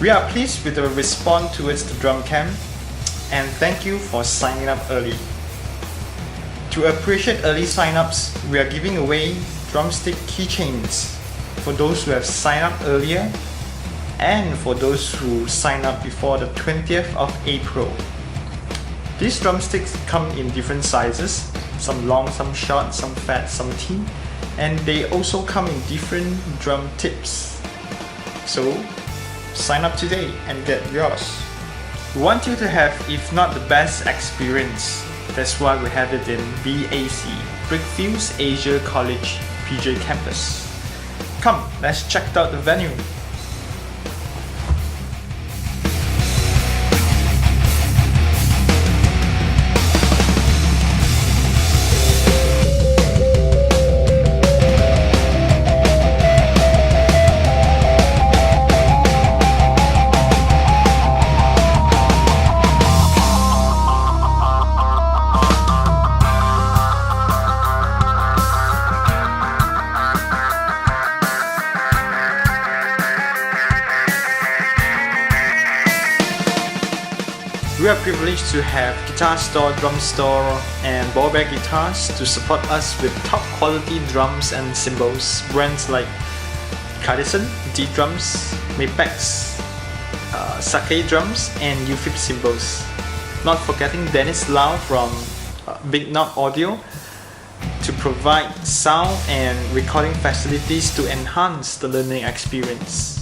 We are pleased with the response towards the drum camp and thank you for signing up early. To appreciate early sign-ups, we are giving away drumstick keychains for those who have signed up earlier and for those who sign up before the 20th of April. These drumsticks come in different sizes, some long, some short, some fat, some thin, and they also come in different drum tips. So sign up today and get yours. We want you to have, if not the best experience. That's why we have it in BAC, Brickfields Asia College, PJ campus. Come, let's check out the venue. We are privileged to have guitar store, drum store, and ball bag guitars to support us with top quality drums and cymbals. Brands like Cardison, D drums, Mapex, Sake drums, and UFIP cymbals. Not forgetting Dennis Lau from Big Knob Audio to provide sound and recording facilities to enhance the learning experience.